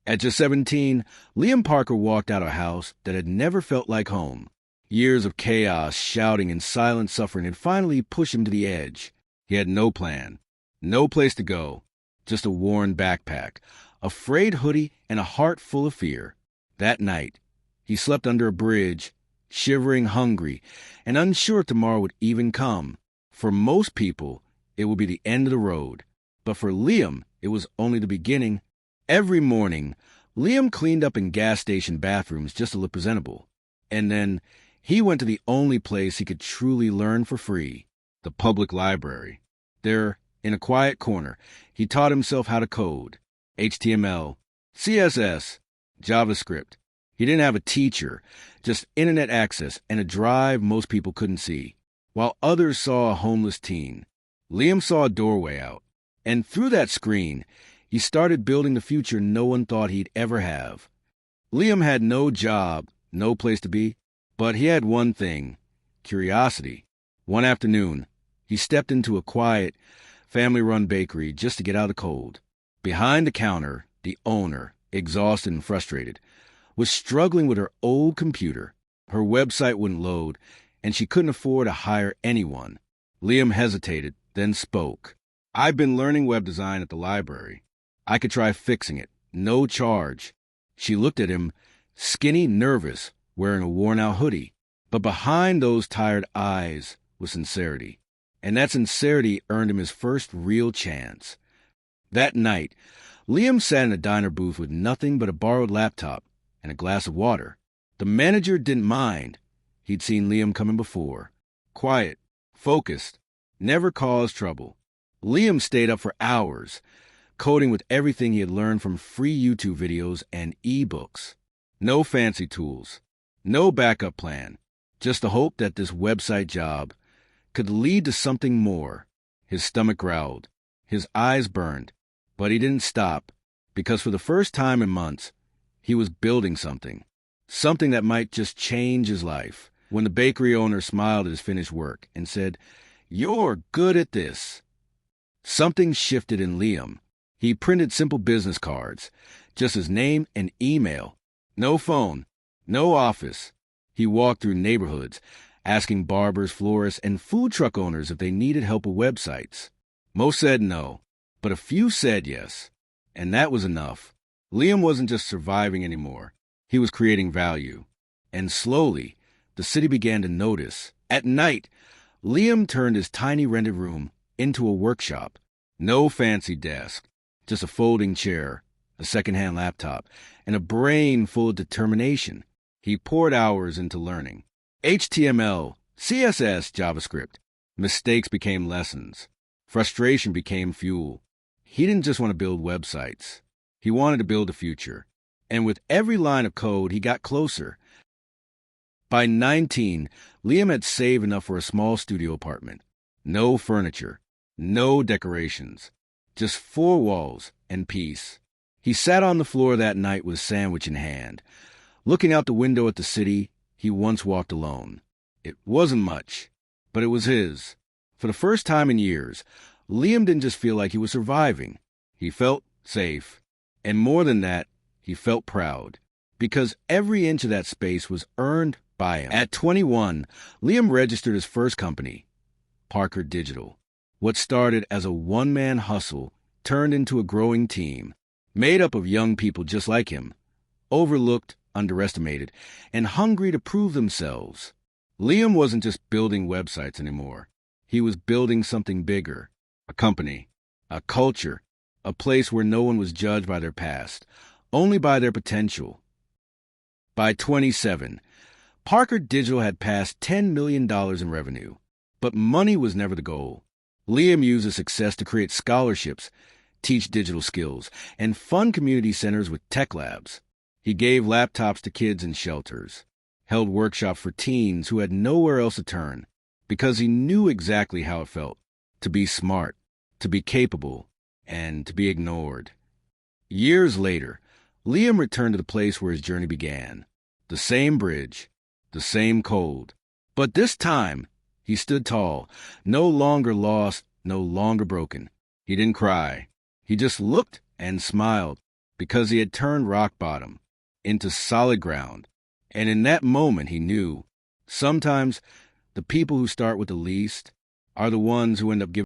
At just 17, Liam Parker walked out of a house that had never felt like home. Years of chaos, shouting, and silent suffering had finally pushed him to the edge. He had no plan, no place to go, just a worn backpack, a frayed hoodie, and a heart full of fear. That night, he slept under a bridge, shivering, hungry, and unsure if tomorrow would even come. For most people, it would be the end of the road. But for Liam, it was only the beginning. Every morning, Liam cleaned up in gas station bathrooms just to look presentable. And then he went to the only place he could truly learn for free, the public library. There, in a quiet corner, he taught himself how to code, HTML, CSS, JavaScript. He didn't have a teacher, just internet access and a drive most people couldn't see. While others saw a homeless teen, Liam saw a doorway out. And through that screen, he started building the future no one thought he'd ever have. Liam had no job, no place to be, but he had one thing, curiosity. One afternoon, he stepped into a quiet, family-run bakery just to get out of the cold. Behind the counter, the owner, exhausted and frustrated, was struggling with her old computer. Her website wouldn't load, and she couldn't afford to hire anyone. Liam hesitated, then spoke. "I've been learning web design at the library. I could try fixing it. No charge." She looked at him, skinny, nervous, wearing a worn-out hoodie. But behind those tired eyes was sincerity. And that sincerity earned him his first real chance. That night, Liam sat in a diner booth with nothing but a borrowed laptop and a glass of water. The manager didn't mind. He'd seen Liam coming before. Quiet, focused, never caused trouble. Liam stayed up for hours, coding with everything he had learned from free YouTube videos and ebooks. No fancy tools, no backup plan, just the hope that this website job could lead to something more. His stomach growled, his eyes burned, but he didn't stop, because for the first time in months, he was building something that might just change his life. When the bakery owner smiled at his finished work and said, "You're good at this," something shifted in Liam. He printed simple business cards, just his name and email. No phone, no office. He walked through neighborhoods, asking barbers, florists, and food truck owners if they needed help with websites. Most said no, but a few said yes. And that was enough. Liam wasn't just surviving anymore. He was creating value. And slowly, the city began to notice. At night, Liam turned his tiny rented room into a workshop. No fancy desk, just a folding chair, a secondhand laptop, and a brain full of determination. He poured hours into learning. HTML, CSS, JavaScript. Mistakes became lessons. Frustration became fuel. He didn't just want to build websites. He wanted to build a future. And with every line of code, he got closer. By 19, Liam had saved enough for a small studio apartment. No furniture, no decorations, just 4 walls and peace. He sat on the floor that night with a sandwich in hand, looking out the window at the city he once walked alone. It wasn't much, but it was his. For the first time in years, Liam didn't just feel like he was surviving. He felt safe. And more than that, he felt proud. Because every inch of that space was earned by him. At 21, Liam registered his first company, Parker Digital. What started as a one-man hustle turned into a growing team, made up of young people just like him, overlooked, underestimated, and hungry to prove themselves. Liam wasn't just building websites anymore. He was building something bigger, a company, a culture, a place where no one was judged by their past, only by their potential. By 27, Parker Digital had passed $10 million in revenue, but money was never the goal. Liam used his success to create scholarships, teach digital skills, and fund community centers with tech labs. He gave laptops to kids in shelters, held workshops for teens who had nowhere else to turn, because he knew exactly how it felt to be smart, to be capable, and to be ignored. Years later, Liam returned to the place where his journey began. The same bridge, the same cold. But this time, he stood tall, no longer lost, no longer broken. He didn't cry. He just looked and smiled. because he had turned rock bottom into solid ground. And in that moment, he knew sometimes the people who start with the least are the ones who end up giving